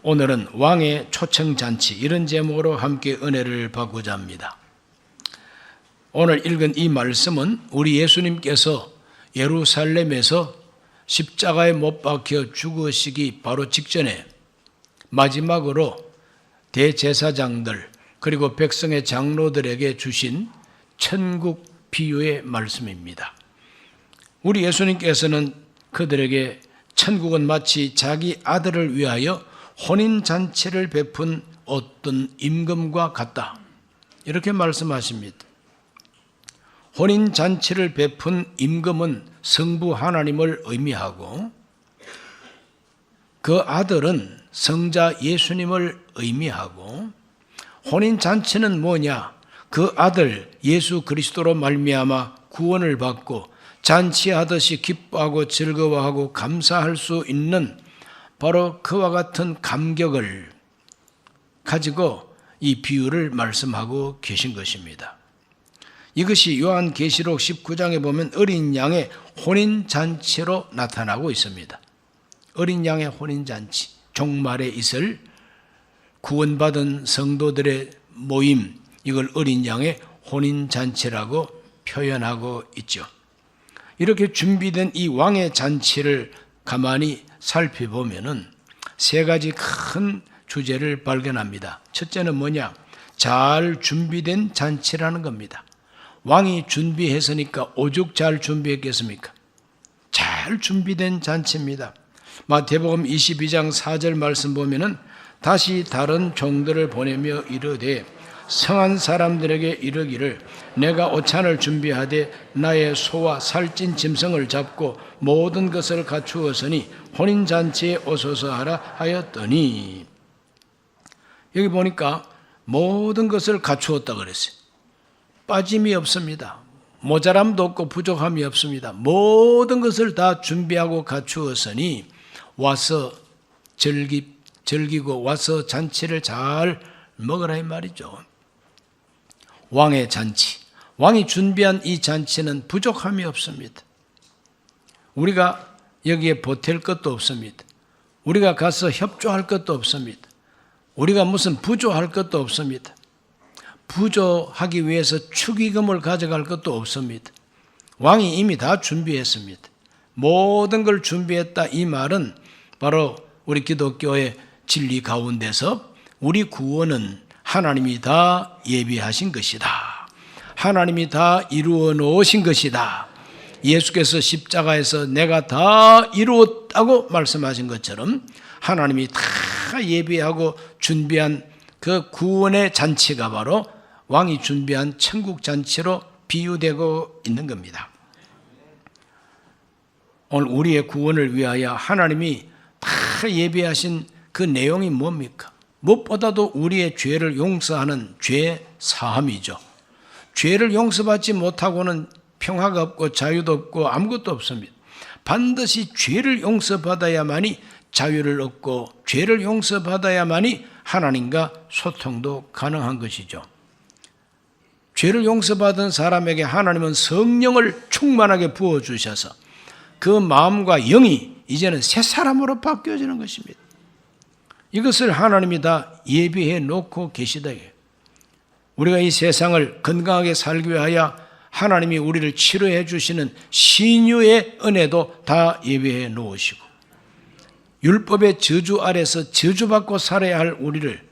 오늘은 왕의 초청잔치, 이런 제목으로 함께 은혜를 받고자 합니다. 오늘 읽은 이 말씀은 우리 예수님께서 예루살렘에서 십자가에 못 박혀 죽으시기 바로 직전에 마지막으로 대제사장들 그리고 백성의 장로들에게 주신 천국 비유의 말씀입니다. 우리 예수님께서는 그들에게 천국은 마치 자기 아들을 위하여 혼인잔치를 베푼 어떤 임금과 같다, 이렇게 말씀하십니다. 혼인잔치를 베푼 임금은 성부 하나님을 의미하고 그 아들은 성자 예수님을 의미하고, 혼인잔치는 뭐냐? 그 아들 예수 그리스도로 말미암아 구원을 받고 잔치하듯이 기뻐하고 즐거워하고 감사할 수 있는 바로 그와 같은 감격을 가지고 이 비유를 말씀하고 계신 것입니다. 이것이 요한계시록 19장에 보면 어린 양의 혼인잔치로 나타나고 있습니다. 어린 양의 혼인잔치, 종말에 있을 구원받은 성도들의 모임, 이걸 어린 양의 혼인잔치라고 표현하고 있죠. 이렇게 준비된 이 왕의 잔치를 가만히 살펴보면은 세 가지 큰 주제를 발견합니다. 첫째는 뭐냐? 잘 준비된 잔치라는 겁니다. 왕이 준비했으니까 오죽 잘 준비했겠습니까? 잘 준비된 잔치입니다. 마태복음 22장 4절 말씀 보면은 다시 다른 종들을 보내며 이르되 성한 사람들에게 이르기를 내가 오찬을 준비하되 나의 소와 살찐 짐승을 잡고 모든 것을 갖추었으니 혼인잔치에 오소서 하라 하였더니, 여기 보니까 모든 것을 갖추었다 그랬어요. 빠짐이 없습니다. 모자람도 없고 부족함이 없습니다. 모든 것을 다 준비하고 갖추었으니 와서 즐기고 와서 잔치를 잘 먹으라 이 말이죠. 왕의 잔치, 왕이 준비한 이 잔치는 부족함이 없습니다. 우리가 여기에 보탤 것도 없습니다. 우리가 가서 협조할 것도 없습니다. 우리가 무슨 부조할 것도 없습니다. 부조하기 위해서 축의금을 가져갈 것도 없습니다. 왕이 이미 다 준비했습니다. 모든 걸 준비했다, 이 말은 바로 우리 기독교의 진리 가운데서 우리 구원은 하나님이 다 예비하신 것이다. 하나님이 다 이루어 놓으신 것이다. 예수께서 십자가에서 내가 다 이루었다고 말씀하신 것처럼 하나님이 다 예비하고 준비한 그 구원의 잔치가 바로 왕이 준비한 천국 잔치로 비유되고 있는 겁니다. 오늘 우리의 구원을 위하여 하나님이 다 예비하신 그 내용이 뭡니까? 무엇보다도 우리의 죄를 용서하는 죄 사함이죠. 죄를 용서받지 못하고는 평화가 없고 자유도 없고 아무것도 없습니다. 반드시 죄를 용서받아야만이 자유를 얻고 죄를 용서받아야만이 하나님과 소통도 가능한 것이죠. 죄를 용서받은 사람에게 하나님은 성령을 충만하게 부어주셔서 그 마음과 영이 이제는 새 사람으로 바뀌어지는 것입니다. 이것을 하나님이 다 예비해 놓고 계시다. 우리가 이 세상을 건강하게 살기 위하여 하나님이 우리를 치료해 주시는 신유의 은혜도 다 예비해 놓으시고, 율법의 저주 아래서 저주받고 살아야 할 우리를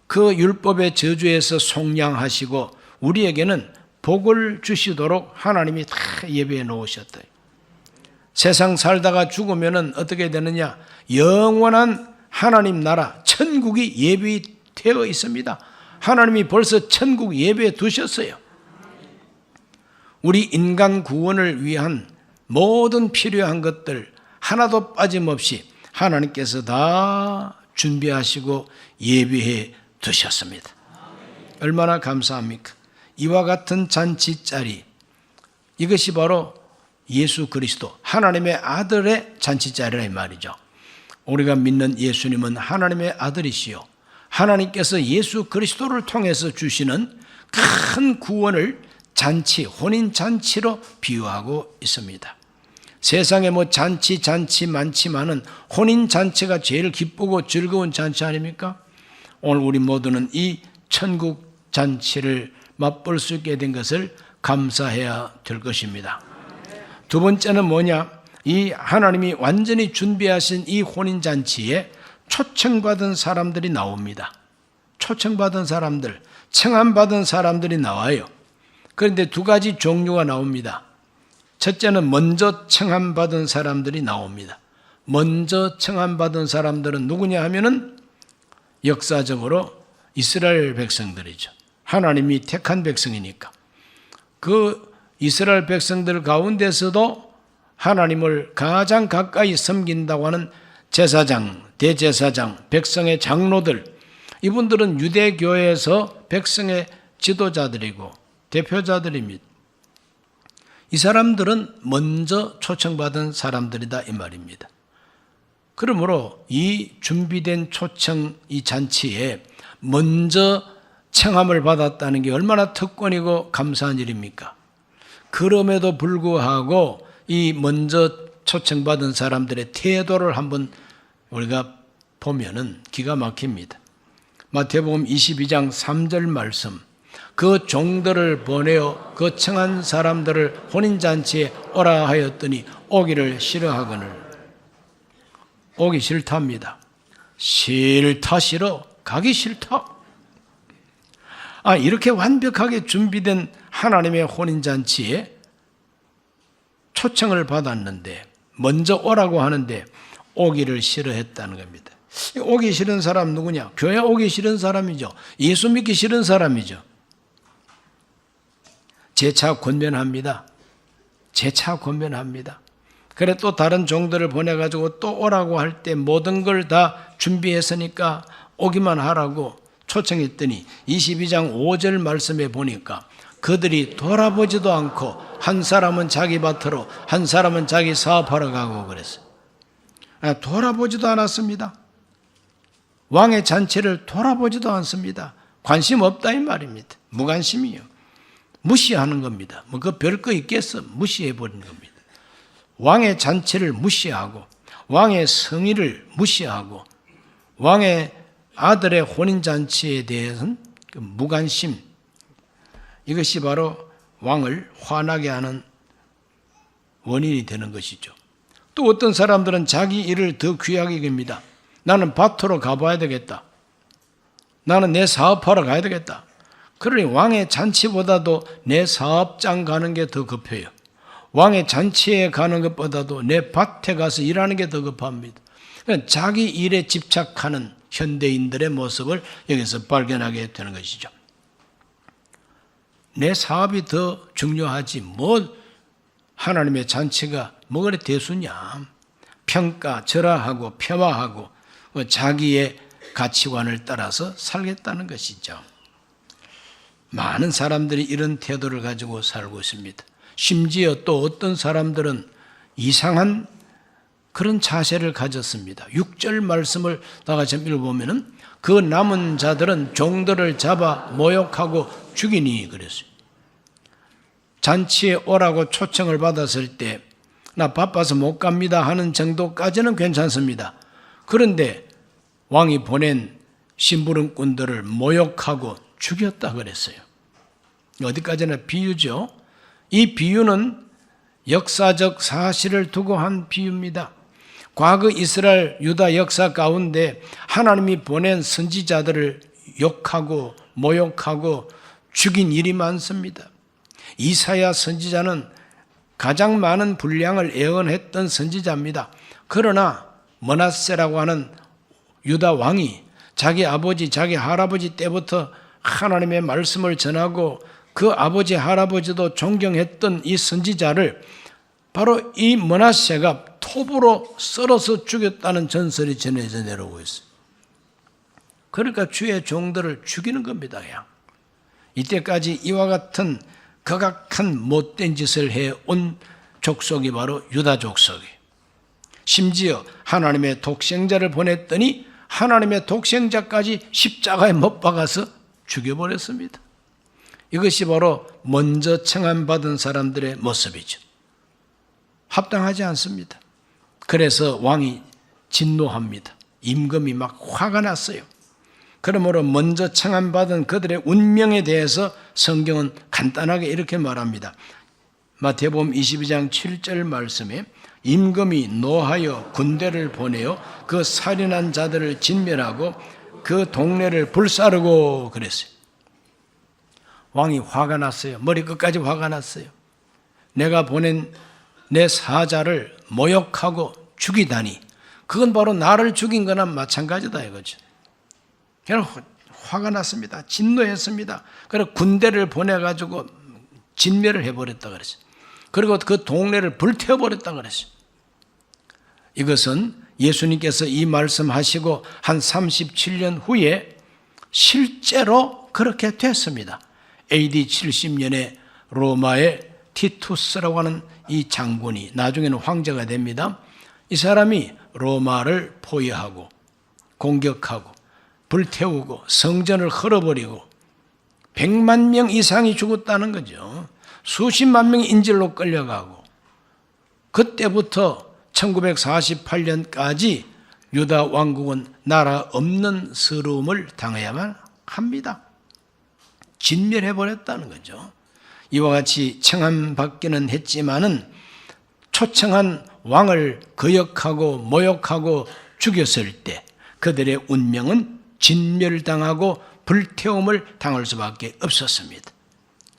그 율법의 저주에서 속량하시고 우리에게는 복을 주시도록 하나님이 다 예비해 놓으셨다. 세상 살다가 죽으면 어떻게 되느냐? 영원한 하나님 나라 천국이 예비되어 있습니다. 하나님이 벌써 천국 예비해 두셨어요. 우리 인간 구원을 위한 모든 필요한 것들 하나도 빠짐없이 하나님께서 다 준비하시고 예비해 두셨습니다. 얼마나 감사합니까? 이와 같은 잔치자리, 이것이 바로 예수 그리스도 하나님의 아들의 잔치자리라 이 말이죠. 우리가 믿는 예수님은 하나님의 아들이시요 하나님께서 예수 그리스도를 통해서 주시는 큰 구원을 잔치, 혼인잔치로 비유하고 있습니다. 세상에 뭐 잔치 많지만은 혼인 잔치가 제일 기쁘고 즐거운 잔치 아닙니까? 오늘 우리 모두는 이 천국 잔치를 맛볼 수 있게 된 것을 감사해야 될 것입니다. 두 번째는 뭐냐? 이 하나님이 완전히 준비하신 이 혼인 잔치에 초청받은 사람들이 나옵니다. 초청받은 사람들, 청함받은 사람들이 나와요. 그런데 두 가지 종류가 나옵니다. 첫째는 먼저 청함받은 사람들이 나옵니다. 먼저 청함받은 사람들은 누구냐 하면은 역사적으로 이스라엘 백성들이죠. 하나님이 택한 백성이니까. 그 이스라엘 백성들 가운데서도 하나님을 가장 가까이 섬긴다고 하는 제사장, 대제사장, 백성의 장로들, 이분들은 유대교회에서 백성의 지도자들이고 대표자들입니다. 이 사람들은 먼저 초청받은 사람들이다 이 말입니다. 그러므로 이 준비된 초청 이 잔치에 먼저 청함을 받았다는 게 얼마나 특권이고 감사한 일입니까? 그럼에도 불구하고 이 먼저 초청받은 사람들의 태도를 한번 우리가 보면은 기가 막힙니다. 마태복음 22장 3절 말씀, 그 종들을 보내어 그 청한 사람들을 혼인잔치에 오라 하였더니 오기를 싫어하거늘. 오기 싫답니다. 싫다 싫어 가기 싫다. 이렇게 완벽하게 준비된 하나님의 혼인잔치에 초청을 받았는데 먼저 오라고 하는데 오기를 싫어했다는 겁니다. 오기 싫은 사람 누구냐? 교회 오기 싫은 사람이죠. 예수 믿기 싫은 사람이죠. 재차 권면합니다. 재차 권면합니다. 그래 또 다른 종들을 보내가지고 또 오라고 할 때 모든 걸 다 준비했으니까 오기만 하라고 초청했더니 22장 5절 말씀에 보니까 그들이 돌아보지도 않고 한 사람은 자기 밭으로 한 사람은 자기 사업하러 가고 그랬어요. 돌아보지도 않았습니다. 왕의 잔치를 돌아보지도 않습니다. 관심 없다 이 말입니다. 무관심이요. 무시하는 겁니다. 뭐 그 별거 있겠어? 무시해버리는 겁니다. 왕의 잔치를 무시하고 왕의 성의를 무시하고 왕의 아들의 혼인잔치에 대해서는 그 무관심, 이것이 바로 왕을 화나게 하는 원인이 되는 것이죠. 또 어떤 사람들은 자기 일을 더 귀하게 여깁니다. 나는 밭으로 가봐야 되겠다. 나는 내 사업하러 가야 되겠다. 그러니 왕의 잔치보다도 내 사업장 가는 게 더 급해요. 왕의 잔치에 가는 것보다도 내 밭에 가서 일하는 게 더 급합니다. 그러니까 자기 일에 집착하는 현대인들의 모습을 여기서 발견하게 되는 것이죠. 내 사업이 더 중요하지 뭐 하나님의 잔치가 뭐 그래 대수냐. 평가, 절하하고 폄하하고 자기의 가치관을 따라서 살겠다는 것이죠. 많은 사람들이 이런 태도를 가지고 살고 있습니다. 심지어 또 어떤 사람들은 이상한 그런 자세를 가졌습니다. 6절 말씀을 다 같이 읽어보면 그 남은 자들은 종들을 잡아 모욕하고 죽이니 그랬어요. 잔치에 오라고 초청을 받았을 때 나 바빠서 못 갑니다 하는 정도까지는 괜찮습니다. 그런데 왕이 보낸 심부름꾼들을 모욕하고 죽였다 그랬어요. 어디까지나 비유죠. 이 비유는 역사적 사실을 두고 한 비유입니다. 과거 이스라엘 유다 역사 가운데 하나님이 보낸 선지자들을 욕하고 모욕하고 죽인 일이 많습니다. 이사야 선지자는 가장 많은 분량을 예언했던 선지자입니다. 그러나 므낫세라고 하는 유다 왕이 자기 아버지, 자기 할아버지 때부터 하나님의 말씀을 전하고 그 아버지, 할아버지도 존경했던 이 선지자를 바로 이 므낫세가 톱으로 썰어서 죽였다는 전설이 전해져 내려오고 있어요. 그러니까 주의 종들을 죽이는 겁니다. 그냥. 이때까지 이와 같은 극악한 못된 짓을 해온 족속이 바로 유다 족속이에요. 심지어 하나님의 독생자를 보냈더니 하나님의 독생자까지 십자가에 못 박아서 죽여버렸습니다. 이것이 바로 먼저 청함받은 사람들의 모습이죠. 합당하지 않습니다. 그래서 왕이 진노합니다. 임금이 막 화가 났어요. 그러므로 먼저 청함받은 그들의 운명에 대해서 성경은 간단하게 이렇게 말합니다. 마태복음 22장 7절 말씀에 임금이 노하여 군대를 보내어 그 살인한 자들을 진멸하고 그 동네를 불사르고 그랬어요. 왕이 화가 났어요. 머리 끝까지 화가 났어요. 내가 보낸 내 사자를 모욕하고 죽이다니 그건 바로 나를 죽인 거나 마찬가지다 이거죠. 그냥 화가 났습니다. 진노했습니다. 그래서 군대를 보내가지고 진멸을 해버렸다 그랬어요. 그리고 그 동네를 불태워버렸다 그랬어요. 이것은 예수님께서 이 말씀하시고 한 37년 후에 실제로 그렇게 됐습니다. AD 70년에 로마의 티투스라고 하는 이 장군이 나중에는 황제가 됩니다. 이 사람이 로마를 포위하고 공격하고 불태우고 성전을 헐어버리고 100만 명 이상이 죽었다는 거죠. 수십만 명이 인질로 끌려가고 그때부터 1948년까지 유다 왕국은 나라 없는 서러움을 당해야만 합니다. 진멸해버렸다는 거죠. 이와 같이 청함받기는 했지만은 초청한 왕을 거역하고 모욕하고 죽였을 때 그들의 운명은 진멸당하고 불태움을 당할 수밖에 없었습니다.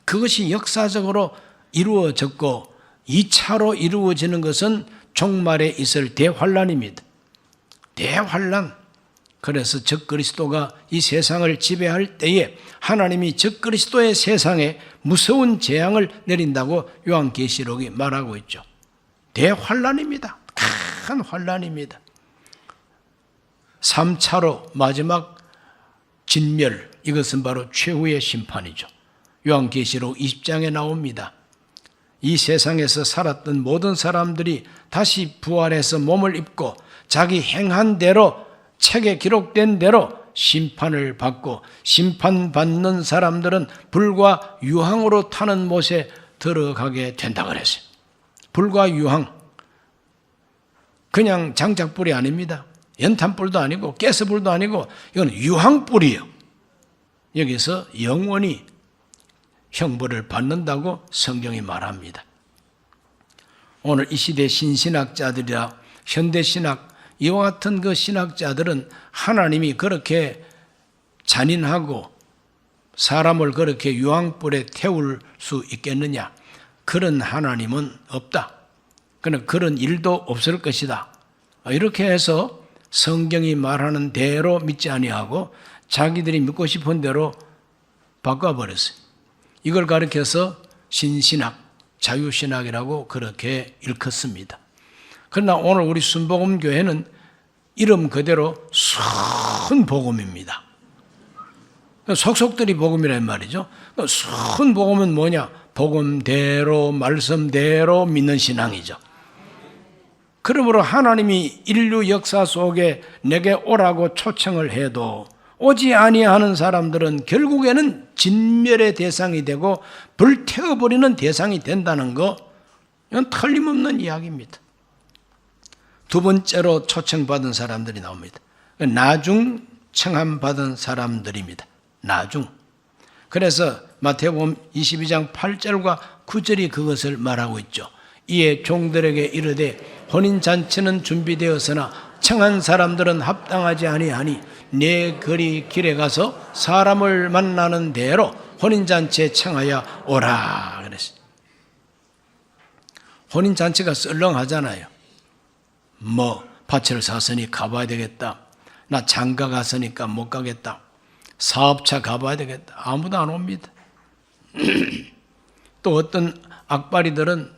그것이 역사적으로 이루어졌고 2차로 이루어지는 것은 종말에 있을 대환란입니다. 대환란. 그래서 적그리스도가 이 세상을 지배할 때에 하나님이 적그리스도의 세상에 무서운 재앙을 내린다고 요한계시록이 말하고 있죠. 대환란입니다. 큰 환란입니다. 3차로 마지막 진멸, 이것은 바로 최후의 심판이죠. 요한계시록 20장에 나옵니다. 이 세상에서 살았던 모든 사람들이 다시 부활해서 몸을 입고 자기 행한 대로 책에 기록된 대로 심판을 받고 심판받는 사람들은 불과 유황으로 타는 못에 들어가게 된다고 그랬어요. 불과 유황. 그냥 장작불이 아닙니다. 연탄불도 아니고 가스불도 아니고 이건 유황불이에요. 여기서 영원히 형벌을 받는다고 성경이 말합니다. 오늘 이 시대 신신학자들이라 현대신학 이와 같은 그 신학자들은 하나님이 그렇게 잔인하고 사람을 그렇게 유황불에 태울 수 있겠느냐? 그런 하나님은 없다. 그런 일도 없을 것이다. 이렇게 해서 성경이 말하는 대로 믿지 아니하고 자기들이 믿고 싶은 대로 바꿔버렸어요. 이걸 가리켜서 신신학, 자유신학이라고 그렇게 일컫습니다. 그러나 오늘 우리 순복음교회는 이름 그대로 순복음입니다. 속속들이 복음이란 말이죠. 순복음은 뭐냐? 복음대로 말씀대로 믿는 신앙이죠. 그러므로 하나님이 인류 역사 속에 내게 오라고 초청을 해도 오지 아니하는 사람들은 결국에는 진멸의 대상이 되고 불태워버리는 대상이 된다는 거, 이건 틀림없는 이야기입니다. 두 번째로 초청받은 사람들이 나옵니다. 나중 청함받은 사람들입니다. 나중. 그래서 마태복음 22장 8절과 9절이 그것을 말하고 있죠. 이에 종들에게 이르되 혼인잔치는 준비되었으나 청한 사람들은 합당하지 아니하니 내 거리 길에 가서 사람을 만나는 대로 혼인잔치에 청하여 오라 그랬어요. 혼인잔치가 썰렁하잖아요. 밭을 샀으니 가봐야 되겠다. 나 장가 갔으니까 못 가겠다. 사업차 가봐야 되겠다. 아무도 안 옵니다. 또 어떤 악바리들은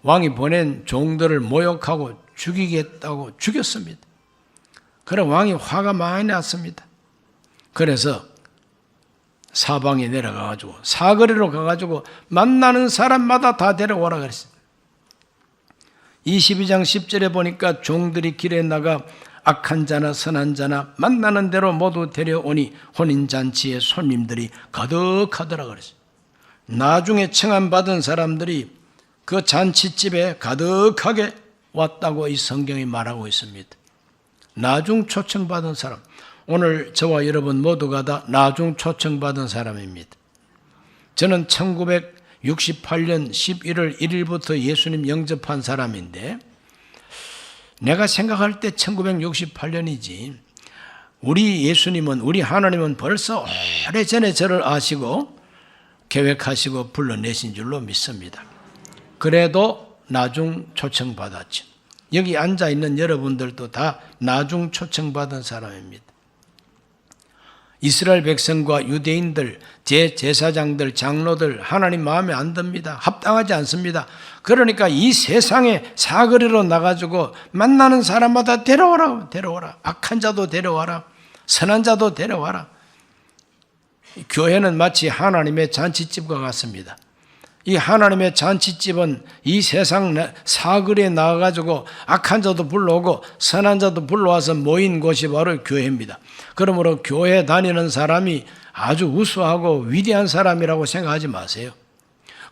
왕이 보낸 종들을 모욕하고 죽이겠다고 죽였습니다. 그래 왕이 화가 많이 났습니다. 그래서 사방에 내려가가지고 사거리로 가가지고 만나는 사람마다 다 데려오라 그랬어요. 22장 10절에 보니까 종들이 길에 나가 악한 자나 선한 자나 만나는 대로 모두 데려오니 혼인잔치에 손님들이 가득하더라 그랬어요. 나중에 청함받은 사람들이 그 잔치집에 가득하게 왔다고 이 성경이 말하고 있습니다. 나중 초청받은 사람, 오늘 저와 여러분 모두가 다 나중 초청받은 사람입니다. 저는 1968년 11월 1일부터 예수님 영접한 사람인데, 내가 생각할 때 1968년이지 우리 예수님은, 우리 하나님은 벌써 오래전에 저를 아시고 계획하시고 불러내신 줄로 믿습니다. 그래도 나중 초청받았죠. 여기 앉아있는 여러분들도 다 나중 초청받은 사람입니다. 이스라엘 백성과 유대인들, 제사장들, 장로들 하나님 마음에 안 듭니다. 합당하지 않습니다. 그러니까 이 세상에 사거리로 나가지고 만나는 사람마다 데려와라. 악한 자도 데려와라. 선한 자도 데려와라. 교회는 마치 하나님의 잔치집과 같습니다. 이 하나님의 잔치집은 이 세상 사거리에 나가가지고 악한 자도 불러오고 선한 자도 불러와서 모인 곳이 바로 교회입니다. 그러므로 교회 다니는 사람이 아주 우수하고 위대한 사람이라고 생각하지 마세요.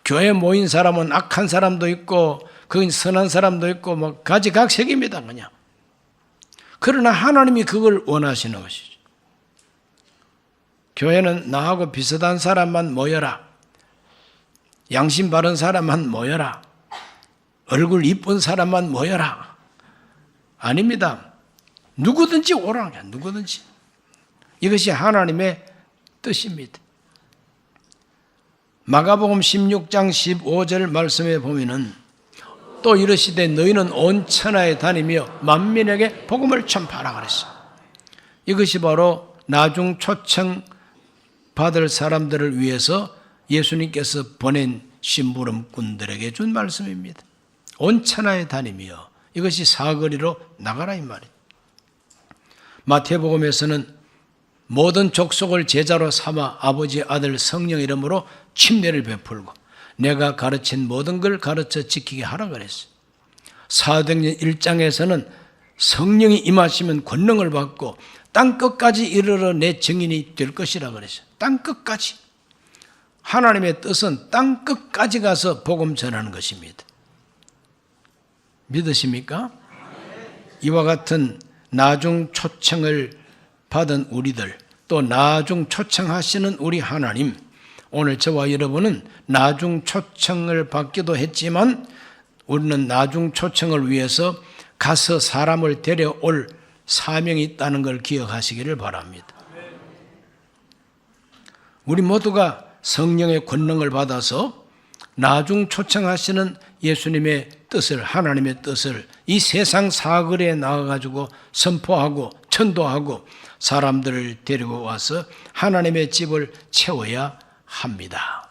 교회 모인 사람은 악한 사람도 있고 그 선한 사람도 있고 뭐 가지각색입니다. 그냥. 그러나 하나님이 그걸 원하시는 것이죠. 교회는 나하고 비슷한 사람만 모여라. 양심 바른 사람만 모여라. 얼굴 이쁜 사람만 모여라. 아닙니다. 누구든지 오라. 누구든지. 이것이 하나님의 뜻입니다. 마가복음 16장 15절 말씀에 보면은 또 이르시되 너희는 온 천하에 다니며 만민에게 복음을 전파하라 그랬어요. 이것이 바로 나중 초청 받을 사람들을 위해서 예수님께서 보낸 심부름꾼들에게 준 말씀입니다. 온 천하에 다니며 이것이 사거리로 나가라 이 말이에요. 마태복음에서는 모든 족속을 제자로 삼아 아버지, 아들, 성령 이름으로 침례를 베풀고 내가 가르친 모든 걸 가르쳐 지키게 하라 그랬어요. 사도행전 1장에서는 성령이 임하시면 권능을 받고 땅 끝까지 이르러 내 증인이 될 것이라 그랬어요. 땅 끝까지. 하나님의 뜻은 땅 끝까지 가서 복음 전하는 것입니다. 믿으십니까? 이와 같은 나중 초청을 받은 우리들, 또 나중 초청하시는 우리 하나님, 오늘 저와 여러분은 나중 초청을 받기도 했지만 우리는 나중 초청을 위해서 가서 사람을 데려올 사명이 있다는 걸 기억하시기를 바랍니다. 우리 모두가 성령의 권능을 받아서 나중 초청하시는 예수님의 뜻을, 하나님의 뜻을 이 세상 사거리에 나가가지고 선포하고 전도하고 사람들을 데리고 와서 하나님의 집을 채워야 합니다.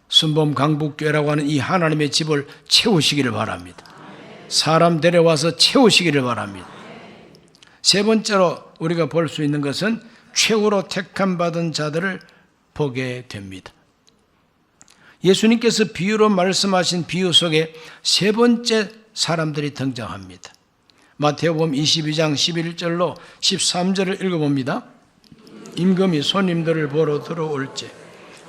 순범 강북교회라고 하는 이 하나님의 집을 채우시기를 바랍니다. 사람 데려와서 채우시기를 바랍니다. 세 번째로 우리가 볼 수 있는 것은 최후로 택함받은 자들을 보게 됩니다. 예수님께서 비유로 말씀하신 비유 속에 세 번째 사람들이 등장합니다. 마태복음 22장 11절로 13절을 읽어봅니다. 임금이 손님들을 보러 들어올 때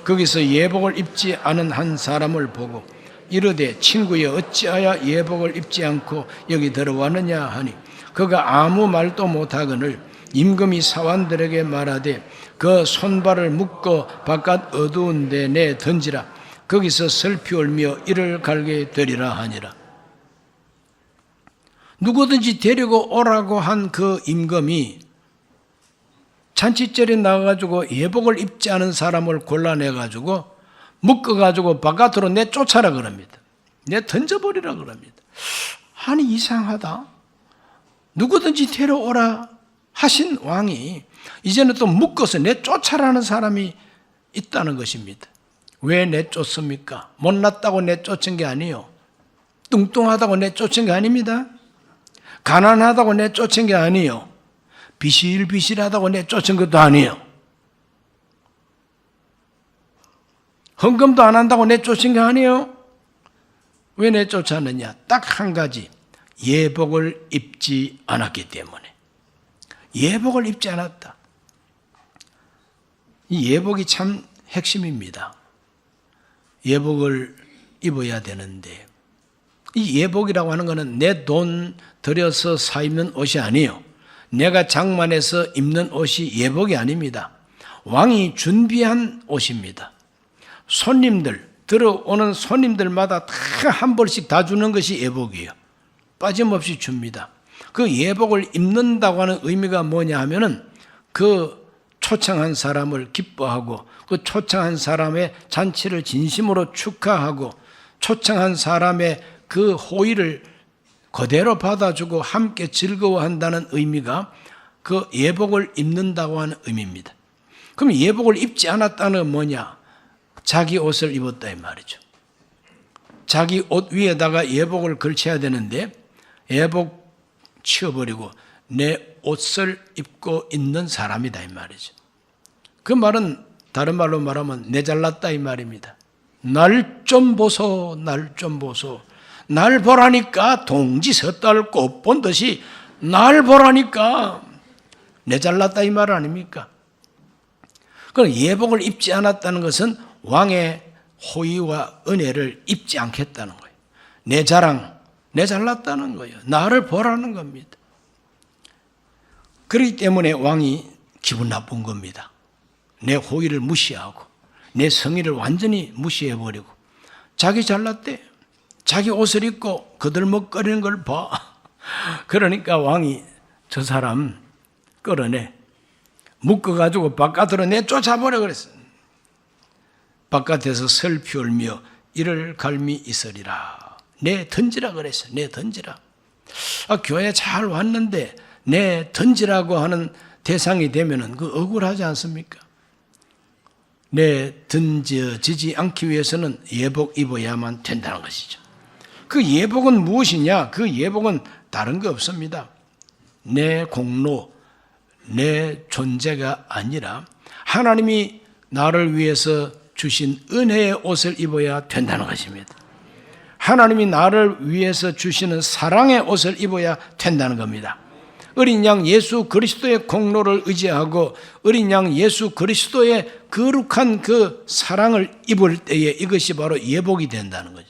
거기서 예복을 입지 않은 한 사람을 보고 이르되 친구여 어찌하여 예복을 입지 않고 여기 들어왔느냐 하니 그가 아무 말도 못하거늘 임금이 사환들에게 말하되 그 손발을 묶어 바깥 어두운 데 내 던지라 거기서 슬피 울며 이를 갈게 되리라 하니라. 누구든지 데리고 오라고 한 그 임금이 잔치절에 나가가지고 예복을 입지 않은 사람을 골라내가지고 묶어가지고 바깥으로 내쫓아라 그럽니다. 내 던져버리라 그럽니다. 아니 이상하다. 누구든지 데려오라 하신 왕이 이제는 또 묶어서 내쫓아라는 사람이 있다는 것입니다. 왜 내쫓습니까? 못났다고 내쫓은 게 아니에요. 뚱뚱하다고 내쫓은 게 아닙니다. 가난하다고 내쫓은 게 아니에요. 비실비실하다고 내쫓은 것도 아니에요. 헌금도 안 한다고 내쫓은 게 아니에요. 왜 내쫓았느냐? 딱 한 가지. 예복을 입지 않았기 때문에. 예복을 입지 않았다. 이 예복이 참 핵심입니다. 예복을 입어야 되는데, 이 예복이라고 하는 것은 내 돈 들여서 사 입는 옷이 아니에요. 내가 장만해서 입는 옷이 예복이 아닙니다. 왕이 준비한 옷입니다. 손님들, 들어오는 손님들마다 다 한 벌씩 다 주는 것이 예복이에요. 빠짐없이 줍니다. 그 예복을 입는다고 하는 의미가 뭐냐 하면은 그 초청한 사람을 기뻐하고 그 초청한 사람의 잔치를 진심으로 축하하고 초청한 사람의 그 호의를 그대로 받아주고 함께 즐거워한다는 의미가 그 예복을 입는다고 하는 의미입니다. 그럼 예복을 입지 않았다는 건 뭐냐? 자기 옷을 입었다 이 말이죠. 자기 옷 위에다가 예복을 걸쳐야 되는데 예복 치워버리고 내 옷을 입고 있는 사람이다 이 말이죠. 그 말은 다른 말로 말하면 내 잘났다 이 말입니다. 날 좀 보소, 날 좀 보소. 날 보라니까 동지 섣달 꽃 본 듯이 날 보라니까 내 잘났다 이 말 아닙니까? 그럼 예복을 입지 않았다는 것은 왕의 호의와 은혜를 입지 않겠다는 거예요. 내 자랑, 내 잘났다는 거예요. 나를 보라는 겁니다. 그렇기 때문에 왕이 기분 나쁜 겁니다. 내 호의를 무시하고 내 성의를 완전히 무시해버리고 자기 잘났대. 자기 옷을 입고 거들먹거리는 걸 봐. 그러니까 왕이 저 사람 끌어내. 묶어가지고 바깥으로 내쫓아버려 그랬어. 바깥에서 슬피 울며 이를 갈미 있으리라. 내 던지라 그랬어. 내 던지라. 교회 잘 왔는데 내 던지라고 하는 대상이 되면은 그 억울하지 않습니까? 내 던져지지 않기 위해서는 예복 입어야만 된다는 것이죠. 그 예복은 무엇이냐? 그 예복은 다른 거 없습니다. 내 공로, 내 존재가 아니라 하나님이 나를 위해서 주신 은혜의 옷을 입어야 된다는 것입니다. 하나님이 나를 위해서 주시는 사랑의 옷을 입어야 된다는 겁니다. 어린 양 예수 그리스도의 공로를 의지하고 어린 양 예수 그리스도의 거룩한 그 사랑을 입을 때에 이것이 바로 예복이 된다는 거죠.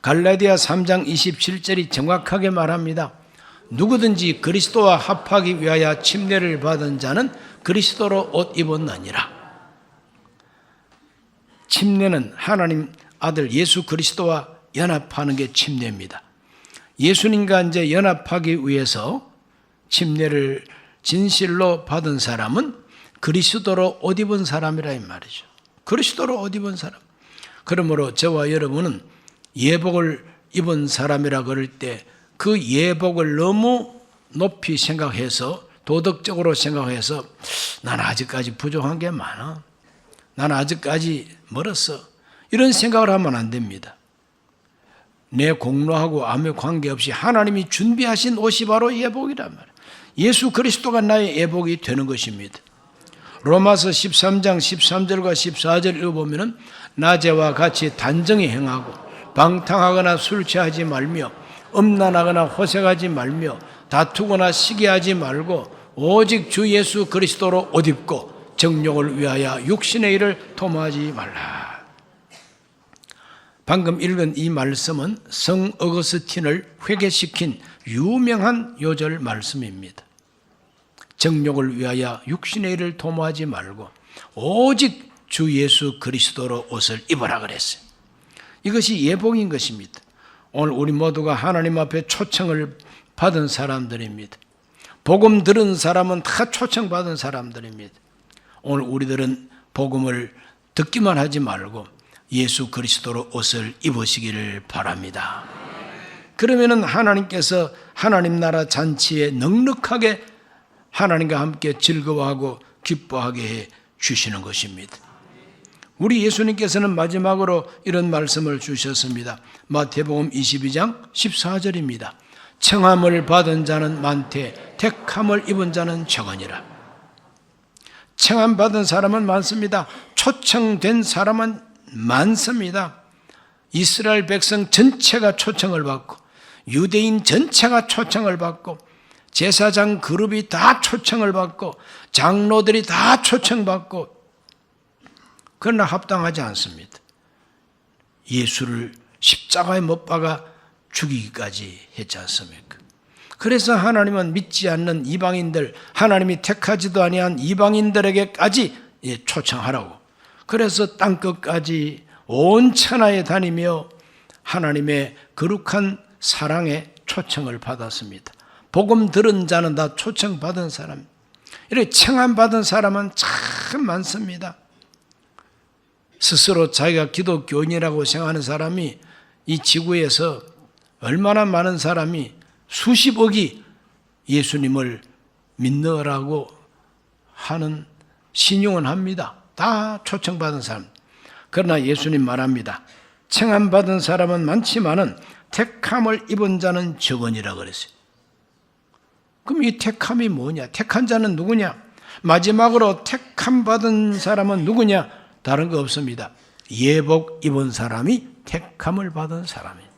갈라디아 3장 27절이 정확하게 말합니다. 누구든지 그리스도와 합하기 위하여 침례를 받은 자는 그리스도로 옷 입었느니라. 침례는 하나님 아들 예수 그리스도와 연합하는 게 침례입니다. 예수님과 이제 연합하기 위해서 침례를 진실로 받은 사람은 그리스도로 옷 입은 사람이라 이 말이죠. 그리스도로 옷 입은 사람. 그러므로 저와 여러분은 예복을 입은 사람이라 그럴 때 그 예복을 너무 높이 생각해서 도덕적으로 생각해서 나는 아직까지 부족한 게 많아. 나는 아직까지 멀었어. 이런 생각을 하면 안 됩니다. 내 공로하고 아무 관계없이 하나님이 준비하신 옷이 바로 예복이란 말이에요. 예수 그리스도가 나의 예복이 되는 것입니다. 로마서 13장 13절과 14절 읽어보면 낮에와 같이 단정히 행하고 방탕하거나 술 취하지 말며 음란하거나 호색하지 말며 다투거나 시기하지 말고 오직 주 예수 그리스도로 옷 입고 정욕을 위하여 육신의 일을 도모하지 말라. 방금 읽은 이 말씀은 성 어거스틴을 회개시킨 유명한 요절 말씀입니다. 정욕을 위하여 육신의 일을 도모하지 말고 오직 주 예수 그리스도로 옷을 입어라 그랬어요. 이것이 예복인 것입니다. 오늘 우리 모두가 하나님 앞에 초청을 받은 사람들입니다. 복음 들은 사람은 다 초청받은 사람들입니다. 오늘 우리들은 복음을 듣기만 하지 말고 예수 그리스도로 옷을 입으시기를 바랍니다. 그러면은 하나님께서 하나님 나라 잔치에 넉넉하게 하나님과 함께 즐거워하고 기뻐하게 해 주시는 것입니다. 우리 예수님께서는 마지막으로 이런 말씀을 주셨습니다. 마태복음 22장 14절입니다. 청함을 받은 자는 많되 택함을 입은 자는 적으니라. 청함 받은 사람은 많습니다. 초청된 사람은 많습니다. 이스라엘 백성 전체가 초청을 받고 유대인 전체가 초청을 받고 제사장 그룹이 다 초청을 받고 장로들이 다 초청받고 그러나 합당하지 않습니다. 예수를 십자가에 못 박아 죽이기까지 했지 않습니까? 그래서 하나님은 믿지 않는 이방인들, 하나님이 택하지도 아니한 이방인들에게까지 초청하라고. 그래서 땅끝까지 온 천하에 다니며 하나님의 거룩한 사랑의 초청을 받았습니다. 복음 들은 자는 다 초청받은 사람. 이렇게 청함받은 사람은 참 많습니다. 스스로 자기가 기독교인이라고 생각하는 사람이 이 지구에서 얼마나 많은 사람이 수십억이 예수님을 믿느라고 하는 신용은 합니다. 다 초청받은 사람. 그러나 예수님 말합니다. 청함받은 사람은 많지만은 택함을 입은 자는 적으니라 그랬어요. 그럼 이 택함이 뭐냐? 택한 자는 누구냐? 마지막으로 택함받은 사람은 누구냐? 다른 거 없습니다. 예복 입은 사람이 택함을 받은 사람이에요.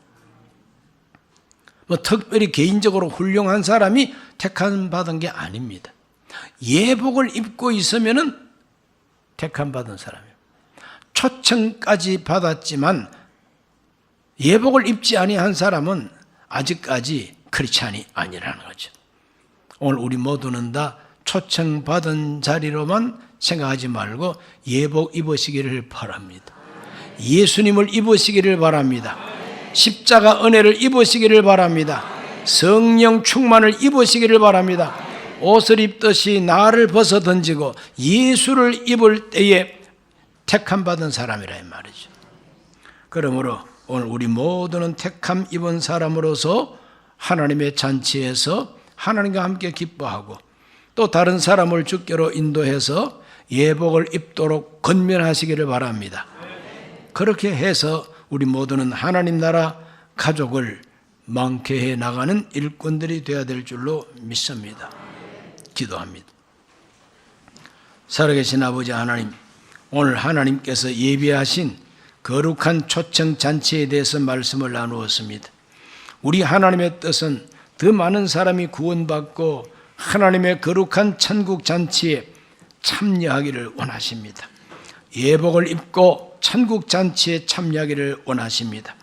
뭐 특별히 개인적으로 훌륭한 사람이 택함 받은 게 아닙니다. 예복을 입고 있으면은 택함 받은 사람이에요. 초청까지 받았지만 예복을 입지 아니한 사람은 아직까지 크리스찬이 아니라는 거죠. 오늘 우리 모두는 다 초청받은 자리로만 생각하지 말고 예복 입으시기를 바랍니다. 예수님을 입으시기를 바랍니다. 십자가 은혜를 입으시기를 바랍니다. 성령 충만을 입으시기를 바랍니다. 옷을 입듯이 나를 벗어 던지고 예수를 입을 때에 택함 받은 사람이라 이 말이죠. 그러므로 오늘 우리 모두는 택함 입은 사람으로서 하나님의 잔치에서 하나님과 함께 기뻐하고 또 다른 사람을 주께로 인도해서 예복을 입도록 권면하시기를 바랍니다. 그렇게 해서 우리 모두는 하나님 나라 가족을 많게 해 나가는 일꾼들이 되어야 될 줄로 믿습니다. 기도합니다. 살아계신 아버지 하나님, 오늘 하나님께서 예비하신 거룩한 초청 잔치에 대해서 말씀을 나누었습니다. 우리 하나님의 뜻은 더 많은 사람이 구원받고 하나님의 거룩한 천국 잔치에 참여하기를 원하십니다. 예복을 입고 천국 잔치에 참여하기를 원하십니다.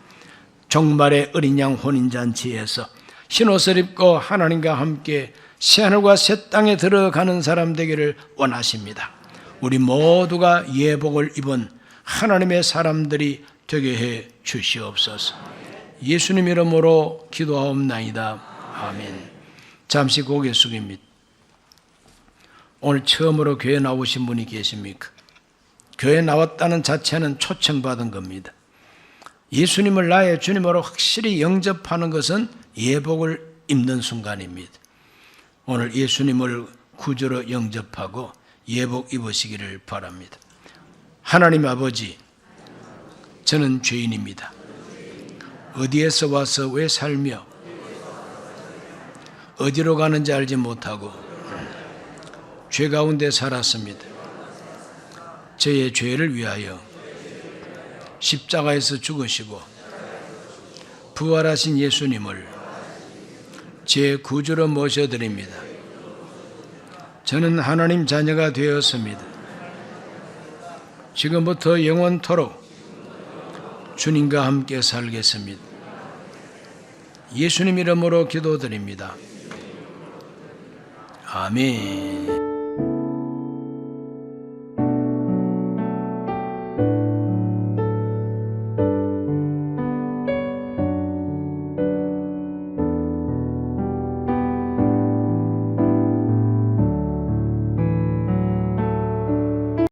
종말의 어린 양 혼인잔치에서 흰옷을 입고 하나님과 함께 새하늘과 새 땅에 들어가는 사람 되기를 원하십니다. 우리 모두가 예복을 입은 하나님의 사람들이 되게 해 주시옵소서. 예수님 이름으로 기도하옵나이다. 아멘. 잠시 고개 숙입니다. 오늘 처음으로 교회 나오신 분이 계십니까? 교회 나왔다는 자체는 초청받은 겁니다. 예수님을 나의 주님으로 확실히 영접하는 것은 예복을 입는 순간입니다. 오늘 예수님을 구주로 영접하고 예복 입으시기를 바랍니다. 하나님 아버지, 저는 죄인입니다. 어디에서 와서 왜 살며 어디로 가는지 알지 못하고 죄 가운데 살았습니다. 저의 죄를 위하여 십자가에서 죽으시고 부활하신 예수님을 제 구주로 모셔드립니다. 저는 하나님 자녀가 되었습니다. 지금부터 영원토록 주님과 함께 살겠습니다. 예수님 이름으로 기도드립니다. 아멘.